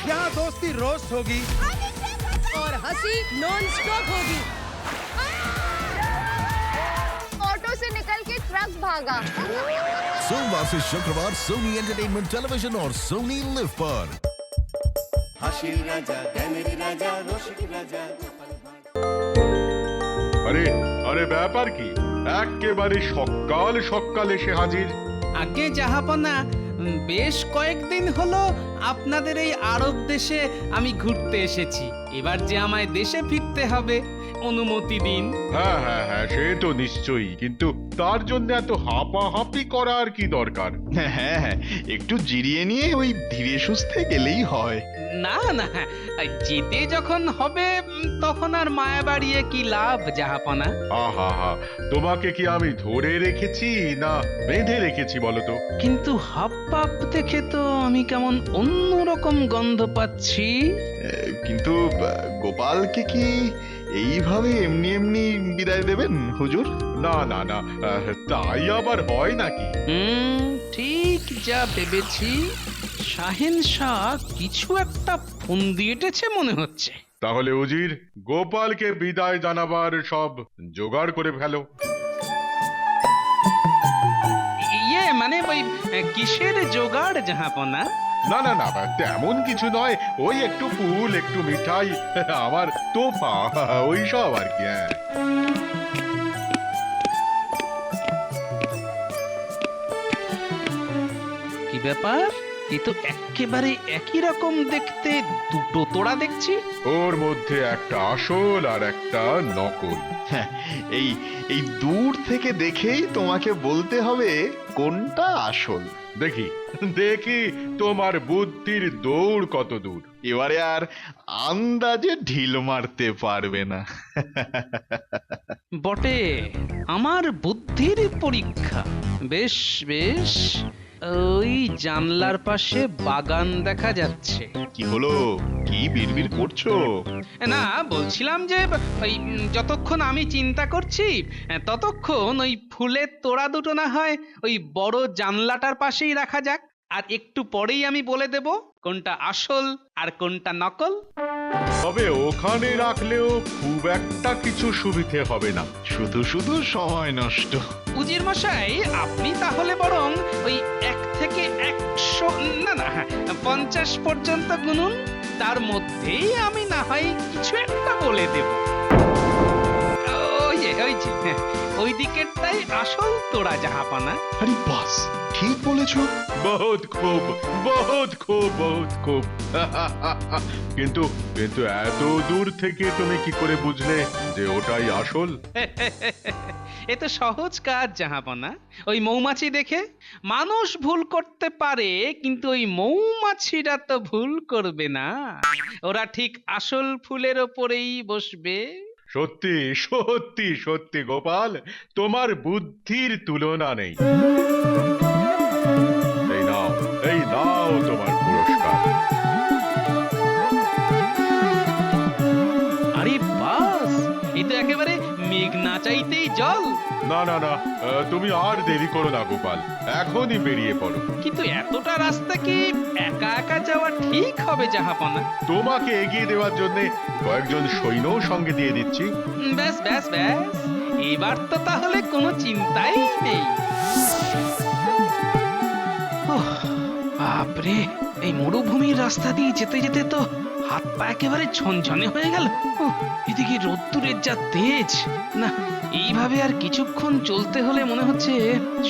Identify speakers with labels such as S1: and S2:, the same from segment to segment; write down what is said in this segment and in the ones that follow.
S1: यहाँ दोस्ती रोस्ट होगी
S2: और हंसी नॉन स्टॉप होगी।
S3: ऑटो से निकल के ट्रक भागा।
S4: सोमवार से शुक्रवार सोनी एंटरटेनमेंट टेलीविजन और सोनी लिव पर।
S5: আরে আরে ব্যাপার কি একেবারে সকাল সকাল এসে হাজির।
S6: আগে জাহাপনা, বেশ কয়েকদিন হলো আপনাদের এই আরব দেশে আমি ঘুরতে এসেছি। এবার যে আমায় দেশে ফিরতে হবে, অনুমতি দিন।
S5: হ্যাঁ হ্যাঁ হ্যাঁ, সে তো নিশ্চয়ই, কিন্তু তার জন্য এত হাঁপাহাঁপি করার কি দরকার?
S7: হ্যাঁ হ্যাঁ, একটু জিরিয়ে নিয়ে ওই ধীরে সুস্থে গেলেই হয়।
S6: না না, যেতে যখন হবে তখন আর মায়া বাড়িয়ে কি লাভ জাহাপনা?
S5: আহা হা, তোমাকে কি আমি ধরে রেখেছি না বেঁধে রেখেছি বলো তো?
S6: কিন্তু হাব পাপ দেখে তো আমি কেমন অন্যরকম গন্ধ পাচ্ছি।
S7: কিন্তু গোপালকে কি এইভাবে এমনি এমনি বিদায় দেবেন হুজুর?
S5: না না না, তাই আবার হয় নাকি?
S6: ঠিক যা ভেবেছি। শাহেন শাহ কিছু একটা ফন্দি এঁটেছে মনে হচ্ছে।
S5: তাহলে উজির, গোপালকে বিদায় জানাবার সব জোগাড় করে ফেলো।
S6: ইয়ে মানে ওই কিসের জোগাড় জাহাপনা?
S5: না না না, তেমন কিছু নয়, ওই একটু ফুল একটু মিঠাই, আমার তোফা ওই সব আর কি। হ্যাঁ,
S6: কি ব্যাপার? এ তো একেবারে একই রকম দেখতে, দুটো তোড়া দেখছি।
S5: ওর মধ্যে একটা আসল আর একটা নকল।
S7: হ্যাঁ, এই এই দূর থেকে দেখেই তোমাকে বলতে হবে কোনটা আসল।
S5: দেখি দেখি তোমার বুদ্ধির দৌড় কত দূর।
S7: এবারে আর আন্দাজে ঢিল মারতে পারবে না।
S6: বটে, আমার বুদ্ধির পরীক্ষা। বেশ বেশ, ওই জানলার পাশে বাগান দেখা যাচ্ছে।
S7: কি হলো, কি বিড়বিড় করছো?
S6: না, বলছিলাম যে ওই যতক্ষণ আমি চিন্তা করছি ততক্ষণ ওই ফুলের তোড়া দুটো না হয় ওই বড় জানলাটার পাশেই রাখা যাক, আর একটু পরেই আমি বলে দেব কোনটা আসল আর কোনটা নকল।
S5: তবে ওখানে রাখলেও খুব একটা কিছু সুবিধে হবে না,
S7: শুধু শুধু সময় নষ্ট।
S6: উজির মশাই, আপনি তাহলে বরং ওই 1 থেকে 100 না না 50 পর্যন্ত গুনুন, তার মধ্যেই আমি না হয় কিছু একটা বলে দেব। ওই দিকেরটাই আসল তোড়া জাহাপানা।
S7: আরে বাস, ঠিক বলেছো।
S5: বহুত খুব বহুত খুব বহুত খুব। কিন্তু কিন্তু এত দূর থেকে তুমি কি করে বুঝলে যে ওটাই আসল?
S6: এ তো সহজ কাজ জাহাপনা। ওই মৌমাছি দেখে মানুষ ভুল করতে পারে, কিন্তু ওই মৌমাছিরা তো ভুল করবে না। ওরা ঠিক আসল ফুলের ওপরেই বসবে।
S5: সত্যি সত্যি সত্যি গোপাল, তোমার বুদ্ধির তুলনা নেই। এই নাও তোমার পুরস্কার।
S6: আরে বাস, এই তো একেবারে মেঘ না চাইতেই জল।
S5: না না না, তুমি আর দেরি করো না গোপাল, এখনই বেরিয়ে পড়ো।
S6: কিন্তু এতটা রাস্তা কি একা একা যাওয়া ঠিক হবে জাহাপনা?
S5: তোমাকে এগিয়ে দেওয়ার জন্য কয়েকজন সৈন্যও সঙ্গে দিয়ে দিচ্ছি।
S6: ব্যাস ব্যাস ব্যাস, এবার তো তাহলে কোনো চিন্তাই নেই। বাপরে, এই মরুভূমির রাস্তা দিয়ে যেতে যেতে তো হাত পা একেবারে ঝনঝনে হয়ে গেল। এদিকে রোদ্দুরের যা তেজ, না এইভাবে আর কিছুক্ষণ চলতে হলে মনে হচ্ছে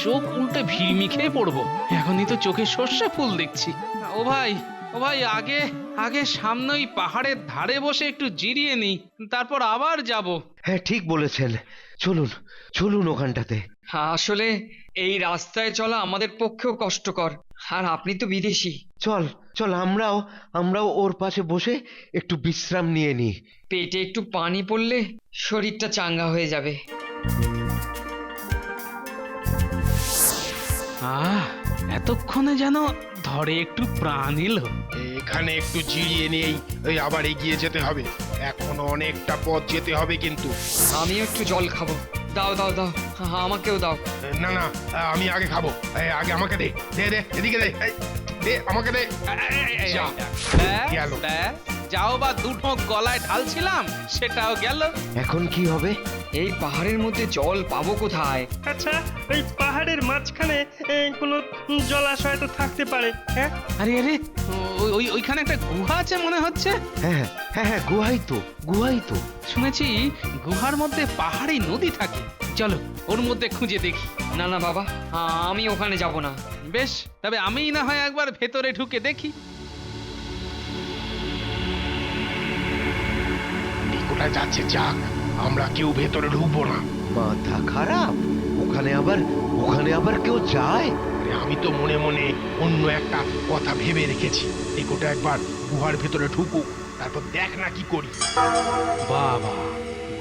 S6: চোখ উল্টে ভিড়মি খেয়ে পড়বো। এখনই তো চোখে সর্ষে ফুল দেখছি। ও ভাই, ও ভাই, আগে আগে সামনে ওই পাহাড়ের ধারে বসে একটু জিরিয়ে নিই, তারপর আবার যাব।
S8: হ্যাঁ, ঠিক বলেছেন, চলুন চলুন ওখানটাতে।
S9: আসলে এই রাস্তায় চলা আমাদের পক্ষেও কষ্টকর, আর আপনি তো বিদেশি।
S8: চল চল, আমরাও ওর পাশে বসে একটু বিশ্রাম নিয়ে নিই।
S9: পেটে একটু পানি পড়লে শরীরটা চাঙ্গা হয়ে যাবে।
S6: এতক্ষণে যেন ধরে একটু প্রাণ এলো।
S1: এখানে একটু জিরিয়ে নিয়েই আবার এগিয়ে যেতে হবে, এখনো অনেকটা পথ যেতে হবে কিন্তু।
S9: আমিও একটু জল খাবো। দাও দাও দাও, আমাকেও দাও।
S1: না না, আমি আগে খাবো, আগে আমাকে দে দে দে, এদিকে দে। দে আমাকে দে যা, গেল।
S6: যাও বা দুটো গলায় ঢালছিলাম সেটাও গেল।
S8: এখন কি হবে?
S9: এই পাহাড়ের মধ্যে জল পাবো কোথায়?
S10: আচ্ছা ওই পাহাড়ের মাঝখানে কোনো জলাশয় তো থাকতে পারে। হ্যাঁ
S6: আরে আরে ওইখানে একটা গুহা আছে মনে হচ্ছে।
S8: হ্যাঁ হ্যাঁ হ্যাঁ, গুহাই তো।
S6: শুনেছি গুহার মধ্যে পাহাড়ি নদী থাকে। চলো ওর মধ্যে খুঁজে দেখি।
S9: না না বাবা, আমি ওখানে যাব না।
S6: বেশ, তবে আমিই না হয় একবার ভেতরে ঢুকে দেখি।
S1: কোথায় যাচ্ছে যাক, আমরা কেউ ভেতরে ঢুকবো না।
S8: মাথা খারাপ? ওখানে আবার কেউ যায়?
S1: আরে আমি তো মনে মনে অন্য একটা কথা ভেবে রেখেছি। এগোটা একবার গুহার ভেতরে ঢুকুক, তারপর দেখ না কি করি।
S6: বাবা,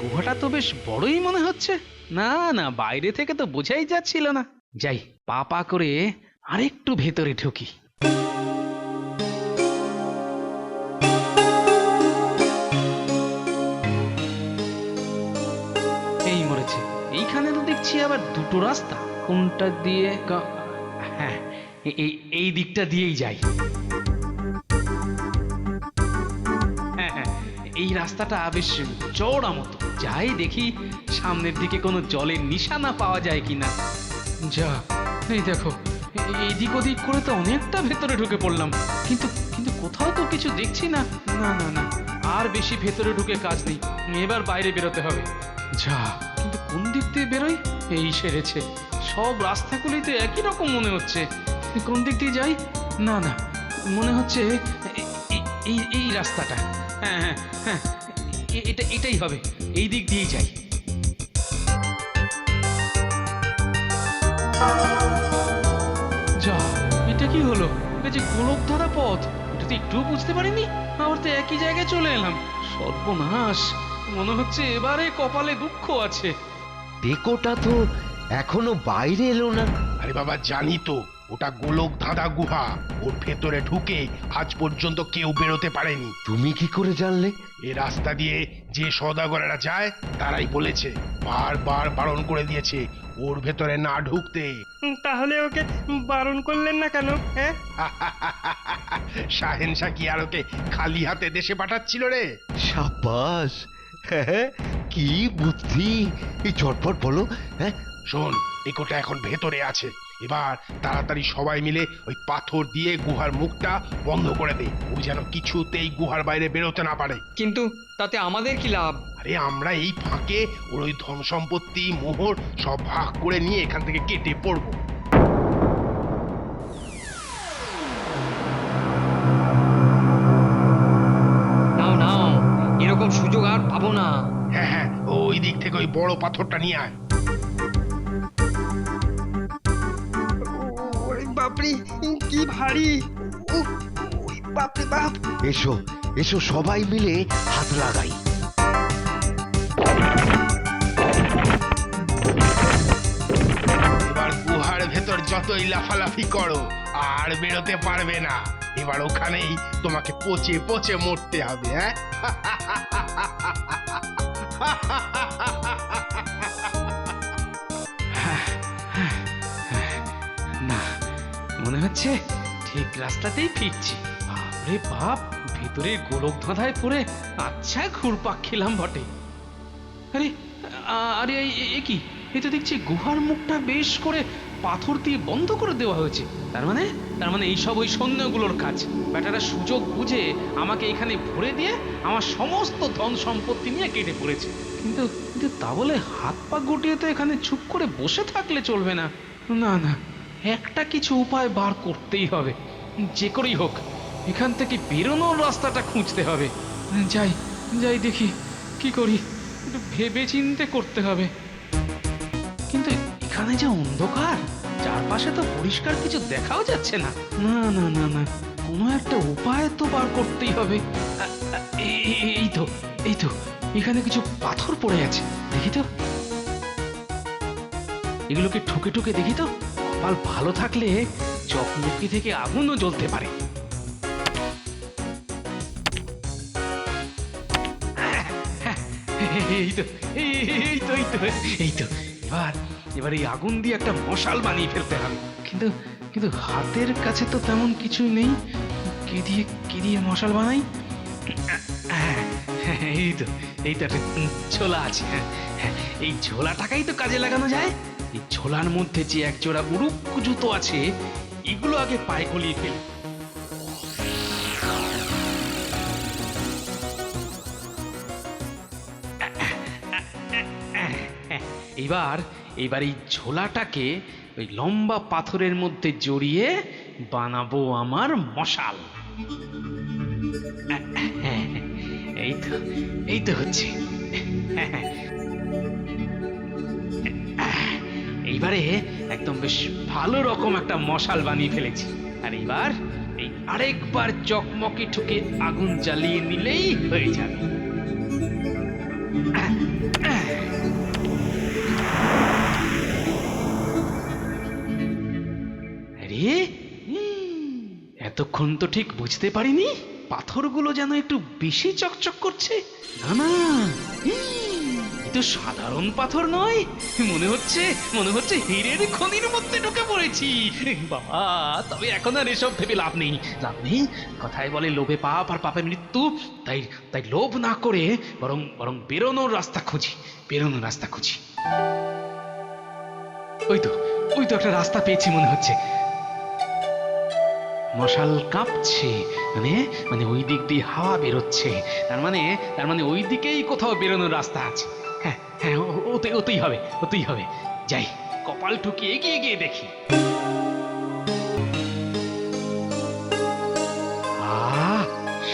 S6: গুহাটা তো বেশ বড়ই মনে হচ্ছে। না না, বাইরে থেকে তো বোঝাই যাচ্ছিল না। যাই, পা পা করে আরেকটু ভেতরে ঢুকি। এই মরেছে, এইখানে তো দেখছি আবার দুটো রাস্তা। কোনটা দিয়ে হ্যাঁ, এই দিকটা দিয়েই যাই। হ্যাঁ হ্যাঁ, এই রাস্তাটা বেশ চওড়া মতো। যাই দেখি সামনের দিকে কোনো জলের নিশানা পাওয়া যায় কিনা। যা, এই দেখো, এইদিক ওদিক করে তো অনেকটা ভেতরে ঢুকে পড়লাম, কিন্তু কিন্তু কোথাও তো কিছু দেখছি না। না না না, আর বেশি ভেতরে ঢুকে কাজ নেই, এবার বাইরে বেরোতে হবে। যা, কিন্তু কোন দিক দিয়ে বেরোই? এই সেরেছে, সব রাস্তাগুলি তো একই রকম মনে হচ্ছে। কোন দিক দিয়ে যাই? না না, মনে হচ্ছে এই রাস্তাটা। হ্যাঁ হ্যাঁ হ্যাঁ, এটাই হবে, এই দিক দিয়েই যাই। যা, এটা কি হলো? এটা যে গোলক ধাঁধা পথ, এটা তো একটুও বুঝতে পারিনি। আবার তো একই জায়গায় চলে এলাম। সর্বনাশ, মনে হচ্ছে এবারে কপালে দুঃখ আছে।
S8: টেকোটা তো এখনো বাইরে এলো না।
S1: আরে বাবা, জানি তো, ওটা গোলক ধাঁধা গুহা। ওর ভেতরে ঢুকে আজ পর্যন্ত কেউ বেরোতে পারেনি।
S8: তুমি কি করে জানলে?
S1: এ রাস্তা দিয়ে যে সওদাগরেরা যায় তারাই বলেছে, বারবার বারণ করে দিয়েছে ওর ভেতরে না ঢুকতে।
S10: তাহলে ওকে বারণ করলেন না কেন? হ্যাঁ
S1: শাহেনশা কি আর ওকে খালি হাতে দেশে পাঠাচ্ছিল রে?
S8: সাবাস, হ্যাঁ, কি বুদ্ধি! এই চটপট বলো। হ্যাঁ,
S1: শোন, টেকোটা এখন ভেতরে আছে। এবার তাড়াতাড়ি সবাই মিলে ওই পাথর দিয়ে গুহার মুখটা বন্ধ করে দে, ও যেন কিছুতেই গুহার বাইরে বেরোতে না পারে।
S9: কিন্তু তাতে আমাদের কি লাভ?
S1: আরে আমরা এই ফাঁকে ওর ওই ধন সম্পত্তি মোহর সব ভাগ করে নিয়ে এখান থেকে কেটে পড়বো।
S9: নাও নাও, এরকম সুযোগ আর পাবো না।
S1: হ্যাঁ হ্যাঁ, ওই দিক থেকে ওই বড় পাথরটা নিয়ে আয়।
S10: বাপরে, কি ভারী! বাপরে বাপ!
S8: এসো এসো, সবাই মিলে হাত লাগাই।
S1: এবার গুহার ভেতর যতই লাফালাফি করো আর বেরোতে পারবে না। এবার ওখানেই তোমাকে পচে পচে মরতে হবে। হ্যাঁ,
S6: না, মনে হচ্ছে ঠিক রাস্তাতেই ফিরছি। বাপরে বাপ, ভেতরে গোলক ধাঁধায় পড়ে আচ্ছা ঘুরপাক খেলাম বটে। আরে আরে, এ কি? এই তো দেখছি গুহার মুখটা বেশ করে পাথর দিয়ে বন্ধ করে দেওয়া হয়েছে। তার মানে এইসব ওই সৈন্যগুলোর কাজ। ব্যাটারা সুযোগ বুঝে আমাকে এখানে ভরে দিয়ে আমার সমস্ত ধন সম্পত্তি নিয়ে কেটে পড়েছে। কিন্তু কিন্তু তা বলে হাত পা গুটিয়ে তো এখানে চুপ করে বসে থাকলে চলবে না। না না, একটা কিছু উপায় বার করতেই হবে। যে করেই হোক এখান থেকে বেরোনোর রাস্তাটা খুঁজতে হবে। যাই যাই, দেখি কি করি, একটু ভেবে চিন্তে করতে হবে। কিন্তু এখানে যে অন্ধকার, চারপাশে তো পরিষ্কার কিছু দেখাও যাচ্ছে না। না না না না, কোনো একটা উপায় তো বার করতেই হবে। এই তো এখানে কিছু পাথর পড়ে আছে, দেখি তো। এগুলোকে ঠুকে ঠুকে দেখি তো, কপাল ভালো থাকলে চকমকি থেকে আগুনও জ্বলতে পারে। এই তো এবার এই আগুন দিয়ে একটা মশাল বানিয়ে ফেলতে হবে। কিন্তু কিন্তু হাতের কাছে তো তেমন কিছুই নেই। কি দিয়ে মশাল বানাই? এই তো একটা ঝোলা আছে। এই ঝোলাটাকেই তো কাজে লাগানো যায়। এই ঝোলার মধ্যে যে এক জোড়া উড়ুক জুতো আছে, এগুলো আগে পায়ে গলিয়ে ফেলি। এইবার এই ঝোলাটাকে ওই লম্বা পাথরের মধ্যে জড়িয়ে বানাবো আমার মশাল। এই তো হচ্ছে। এইবারে একদম বেশ ভালো রকম একটা মশাল বানিয়ে ফেলেছি। আর এইবার এই আরেকবার চকমকে ঠুকে আগুন জ্বালিয়ে নিলেই হয়ে যাবে। আরে এতক্ষণ তো ঠিক বুঝতে পারিনি পাথরগুলো যেন একটু বেশি চকচক করছে। না না, এ তো সাধারণ পাথর নয়, মনে হচ্ছে হীরের খনির মধ্যে ঢুকে পড়েছি। বাবা, তবে এখন আর এসব ভেবে লাভ নেই। কথায় বলে লোভে পাপ আর পাপে মৃত্যু। তাই লোভ না করে বরং বেরোনোর রাস্তা খুঁজি। ওই তো একটা রাস্তা পেয়েছি মনে হচ্ছে। মশাল কাঁপছে, মানে ওই দিক দিয়ে হাওয়া বেরোচ্ছে। তার মানে ওই দিকেই কোথাও বেরোনোর রাস্তা আছে। হ্যাঁ, ওতেই হবে। যাই, কপাল ঠুকিয়ে এগিয়ে গিয়ে দেখি।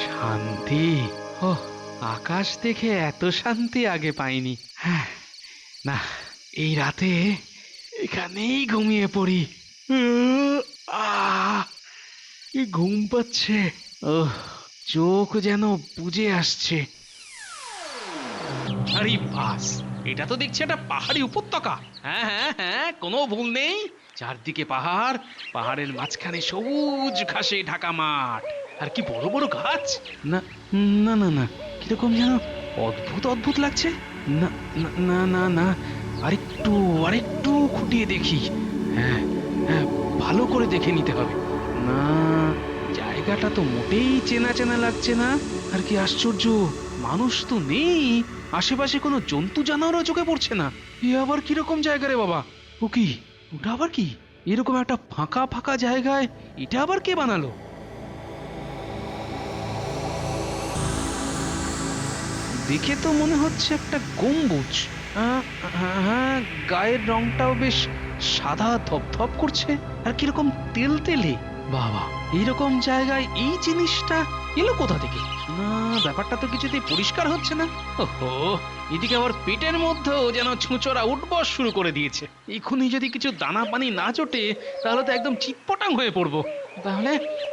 S6: শান্তি! ও, আকাশ দেখে এত শান্তি আগে পাইনি। হ্যাঁ, না, এই রাতে এখানেই ঘুমিয়ে পড়ি। ঘুম পাচ্ছে। চোখ যেন বুজে আসছে। আরে বাস, এটা তো দেখছি একটা পাহাড়ি উপত্যকা। হ্যাঁ, কোনো ভুল নেই। চারদিকে পাহাড়ের মাঝখানে সবুজ ঘাসে ঢাকা মাঠ। আর কি বড় বড় গাছ! না, কিরকম যেন অদ্ভুত লাগছে। না, আরেকটু খুঁটিয়ে দেখি। হ্যাঁ, ভালো করে দেখে নিতে হবে। না, জায়গাটা তো মোটেই চেনা লাগছে না। আর কি আশ্চর্য, মানুষ তো নেই, আশেপাশে কোনো জন্তু জানোয়ারও চোখে পড়ছে না। এ আবার কিরকম জায়গা রে বাবা? ওটা আবার কি? এরকম একটা ফাঁকা জায়গায় এটা আবার কে বানালো? দেখে তো মনে হচ্ছে একটা গম্বুজ। হ্যাঁ, গায়ের রংটাও বেশ সাদা ধপধপ করছে আর কিরকম তেলতেলে। বাবা, এইরকম জায়গায় এই জিনিসটা এলো কোথা থেকে? না, ব্যাপারটা তো কিছুতেই পরিষ্কার হচ্ছে না। ওহো, এদিকে আবার পেটের মধ্যেও যেন ছুঁচোরা উঠবস শুরু করে দিয়েছে। এখনই যদি কিছু দানা পানি না জোটে তাহলে তো একদম চিটপটাং হয়ে পড়বো।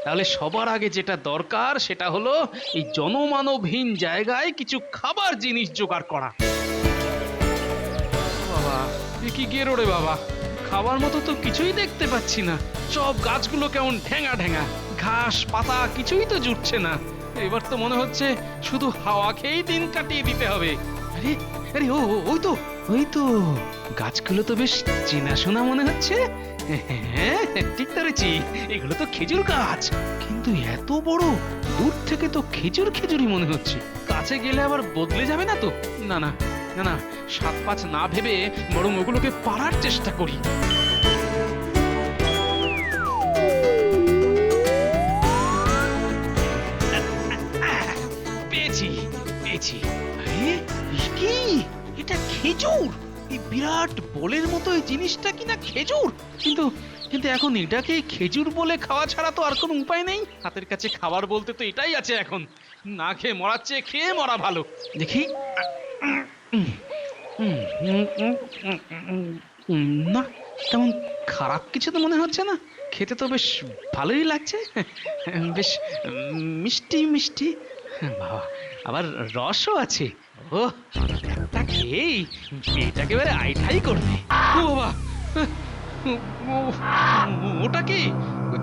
S6: তাহলে সবার আগে যেটা দরকার সেটা হলো এই জনমানবহীন জায়গায় কিছু খাবার জিনিস জোগাড় করা। বাবা, এ কি গেরো রে বাবা! খাবার মতো তো কিছুই দেখতে পাচ্ছি না। সব গাছগুলো কেমন ঢেঙা, ঘাস পাতা কিছুই তো জুটছে না। এবার তো মনে হচ্ছে শুধু হাওয়া খেয়েই দিন কাটিয়ে দিতে হবে। আরে ওই তো গাছগুলো তো বেশ চেনাশোনা মনে হচ্ছে। হ্যাঁ, ঠিক ধরেছি, এগুলো তো খেজুর গাছ। কিন্তু এত বড়, দূর থেকে তো খেজুরই মনে হচ্ছে। কাছে গেলে আবার বদলে যাবে না তো? না, সাত পাঁচ না ভেবে বরং ওগুলোকে পাড়ার চেষ্টা করি। পেয়েছি। আরে কি এটা? খেজুর! এই বিরাট বোলের মতো এই জিনিসটা কিনা খেজুর। কিন্তু এখন এটাকে খেজুর বলে খাওয়া ছাড়া তো আর কোনো উপায় নেই। হাতের কাছে খাবার বলতে তো এটাই আছে এখন। না খেয়ে মরার চেয়ে খেয়ে মরা ভালো। দেখি। না, তেমন খারাপ কিছু তো মনে হচ্ছে না। খেতে তো বেশ ভালোই লাগছে, বেশ মিষ্টি। বাবা, আবার রসও আছে। ও, একটা খেয়েই পেট একেবারে আইঠাই করবে। ও বাবা, ওটা কি?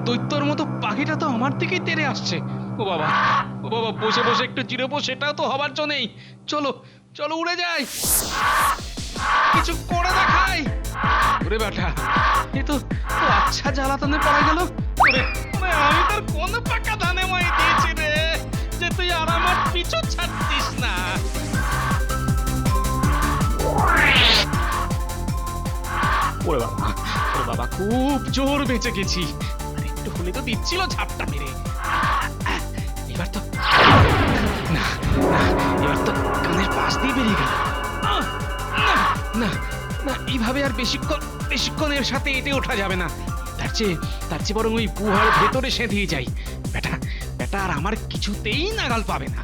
S6: দৈত্যর মতো পাখিটা তো আমার দিকেই তেড়ে আসছে। ও বাবা, বসে একটু জিরোবো, সেটাও তো হবার জো নেই। চলো উড়ে যাই, কিছু করে দেখাই। ওরে বেটা, এ তো আচ্ছা জ্বালাতনে পড়া গেল। ওরে, আমি তোর কোন পাকা ধানে মই দিয়েছি রে যে তুই আর আমার পিছু ছাড়তিস না। ওরে বাবা, খুব জোর বেঁচে গেছি। আর একটু হলে তো দিচ্ছিল ঝাপটা মেরে। এবার তো না, এবার তো কানের পাশ দিয়ে বেরিয়ে গেল। না, এইভাবে আর বেশিক্ষণ এর সাথে এটে ওঠা যাবে না। তার চেয়ে বরং ওই গুহার ভেতরে সেঁধিয়ে যাই। বেটা আর আমার কিছুতেই নাগাল পাবে না।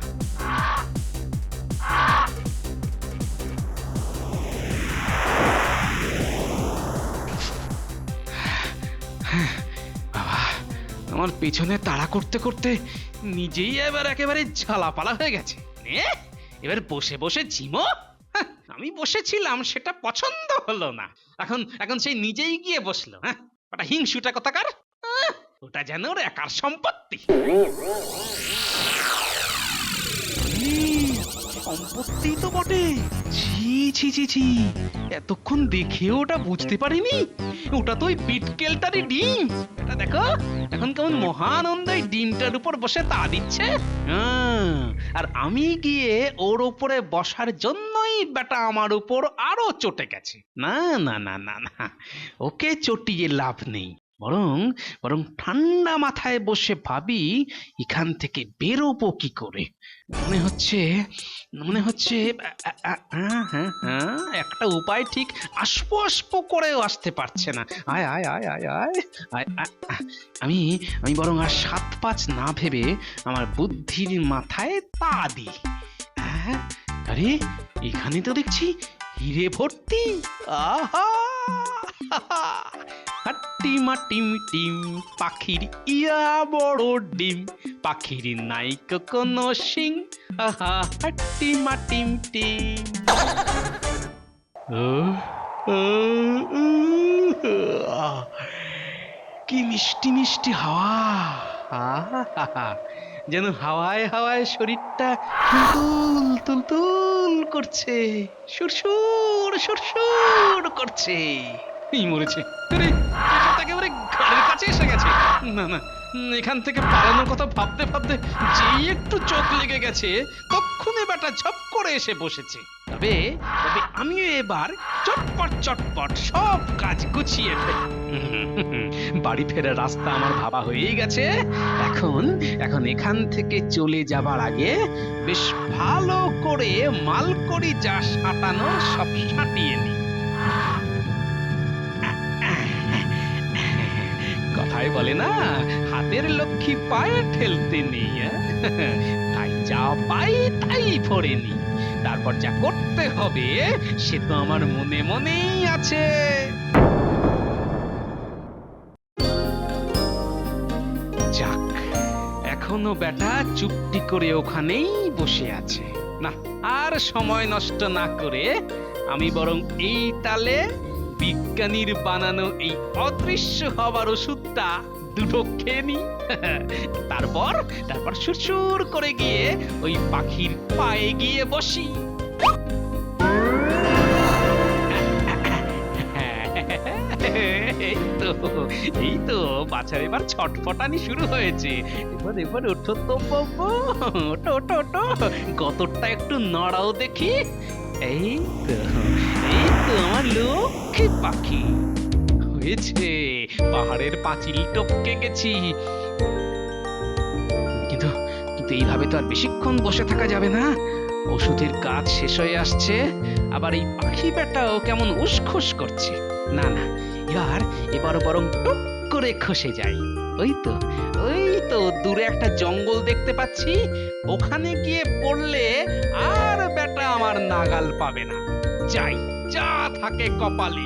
S6: বাবা, আমার পেছনে তাড়া করতে করতে নিজেই এবার একেবারে ঝালাপালা হয়ে গেছে। এবার বসে বসে ঝিমো। আমি বসেছিলাম, সেটা পছন্দ হলো না। এখন সেই নিজেই গিয়ে বসলো। হ্যাঁ, ওটা হিংসুটা কথাকার। ওটা যেন ওর একার সম্পত্তি। সম্পত্তি তো বটে। ছি, এতক্ষণ দেখেও ওটা বুঝতে পারিনি। ওটা তো ওই বিটকেলটারই ডিম। এটা দেখো, এখন কেমন মহানন্দ ডিমটার উপর বসে তা দিচ্ছে। আর আমি গিয়ে ওর উপরে বসার জন্যই বেটা আমার উপর আরো চটে গেছে। না, ওকে চটিয়ে লাভ নেই। বরং ঠান্ডা মাথায় বসে ভাবি এখান থেকে বেরোবো কি করে। মনে হচ্ছে একটা উপায় ঠিক আসবো করেও আসতে পারছে না। আয় আমি বরং আর 7-5 না ভেবে আমার বুদ্ধির মাথায় তা দিই। আরে, এখানে তো দেখছি হিরে ভর্তি। আহা, টিম পাখির ইয়া বড় ডিম, পাখির নাই কোনো সিং। আহা, টিম। কি মিষ্টি হাওয়া। যেন হাওয়ায় শরীরটা তুল করছে, সুরসুর করছে। মরেছে, একেবারে ঘরের কাছে এসে গেছে। না, এখান থেকে পালানোর কথা ভাবতে যেই একটু চোখ লেগে গেছে, তক্ষুনি বেটা ঝপ করে এসে বসেছে। তবে আমিও এবার চটপট সব কাজ গুছিয়ে ফেলি। বাড়ি ফেরার রাস্তা আমার ভাবা হয়েই গেছে। এখন এখান থেকে চলে যাবার আগে বেশ ভালো করে মালকড়ি যা সাঁটানো সব সাঁটিয়ে নি। কথায় বলে না, হাতের লক্ষ্মী পায়ে ঠেলতে নেই। তাই যা পাই তাই ভরে নি। তারপর যা করতে হবে সে তো আমার মনেই আছে। যাক, এখনো বেটা চুপটি করে ওখানেই বসে আছে। না, আর সময় নষ্ট না করে আমি বরং এই তালে বিজ্ঞানীর বানানো এই অদৃশ্য হবার ওষুধটা দুটো খেয়ে নি। তারপর সুরসুর করে গিয়ে ওই পাখির পায়ে গিয়ে বসি। এই তো বাছার এবার ছটফটানি শুরু হয়েছে। এবার ওঠো তো বাবু, ওঠো, গতরটা একটু নড়াও দেখি। এই তো আমার লক্ষ্মী পাখি হয়েছে। পাহাড়ের পাঁচিল টপকে গেছি। কিন্তু এইভাবে তো আর বেশিক্ষণ বসে থাকা যাবে না। ওষুধের কাজ শেষ হয়ে আসছে, আবার এই পাখি বেটাও কেমন উসখুস করছে। না, এবার বরং টুক করে খসে যাই। ওই তো দূরে একটা জঙ্গল দেখতে পাচ্ছি, ওখানে গিয়ে পড়লে আর বেটা আমার নাগাল পাবে না। যাই, যা থাকে কপালে।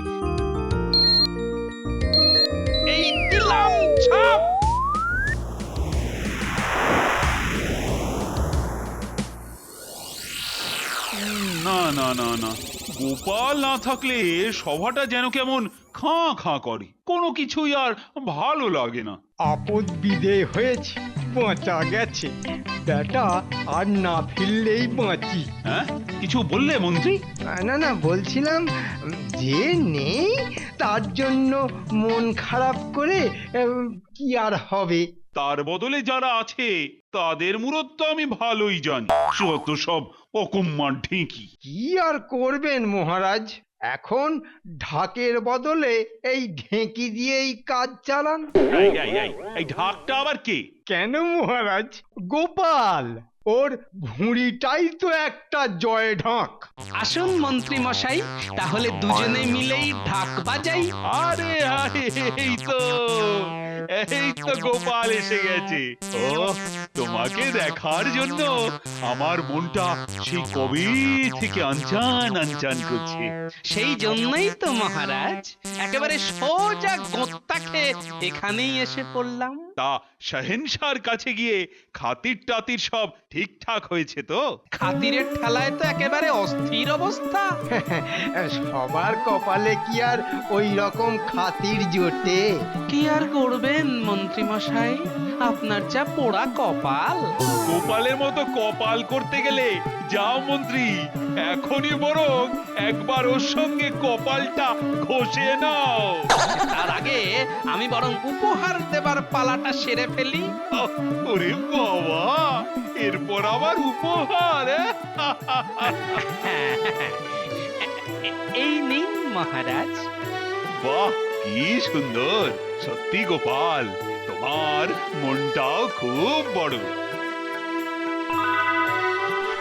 S6: এই দিলাম ছাপ।
S11: না, গোপাল না থাকলে সভাটা যেন কেমন খাঁ করে, কোনো কিছুই আর ভালো লাগে না।
S10: আপদ বিদে হয়েছে, বাঁচা গেছে বেটা, আর না ফিরলেই বাঁচি।
S11: হ্যাঁ কিছু বললে মন্ত্রী?
S10: না না, বলছিলাম যে নেই তার জন্য মন খারাপ করে কি আর হবে।
S11: তার বদলে যারা আছে তাদের মূরত তো আমি ভালোই জানি, যত সব অকম্মার ঢেঁকি।
S10: কি আর করবেন মহারাজ, এখন ঢাকের বদলে এই ঢেঁকি দিয়েই কাজ চালান।
S11: এই ঢাকটা আবার কে?
S10: কেন মহারাজ, গোপাল, ওর ভুঁড়িটাই তো একটা জয় ঢাক।
S6: আসুন মন্ত্রী মশাই, তাহলে দুজনে মিলেই ঢাক বাজাই।
S11: আরে আরে এই তো গোপাল এসে গেছে। ও তোমাকে দেখার জন্য আমার মনটা সেই কবে থেকে আনচান আনচান করছে।
S6: সেই জন্যই তো মহারাজ একেবারে সোজা গোত্তা খেয়ে এখানেই এসে পড়লাম।
S11: তা শাহেনশার কাছে গিয়ে খাতির টাতির সব ঠিকঠাক হয়েছে তো?
S6: খাতিরের ঠেলায় তো একেবারে অস্থির অবস্থা।
S10: সবার কপালে কি আর ওই রকম খাতির জোটে?
S6: কি আর করবেন মন্ত্রী মশাই, আপনার যা পোড়া কপাল।
S11: গোপালের মতো কপাল করতে গেলে যাও মন্ত্রী, এখনই বরং একবার ওর সঙ্গে কপালটা ঘষে নাও।
S6: তার আগে আমি বরং উপহার দেবার পালাটা সেরে ফেলি।
S11: ওরে বাবা, এরপর আবার উপহার?
S6: এই নিন মহারাজ।
S11: বাহ, কি সুন্দর! সত্যি গোপাল, তোমার মনটাও খুব বড়।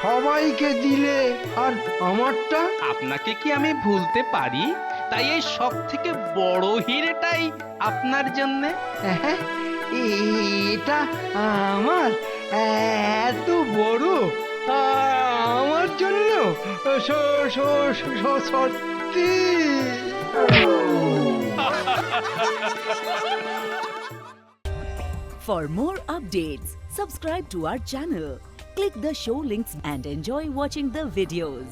S10: সবাইকে দিলে আর আমারটা?
S6: আপনাকে কি আমি ভুলতে পারি? তাই এই সব থেকে বড় হিরেটাই আপনার জন্য।
S10: হ্যাঁ, এটা আমার এত বড়, আমার জন্য সত্যি?
S2: For more updates, subscribe to our channel, click the show links and enjoy watching the videos.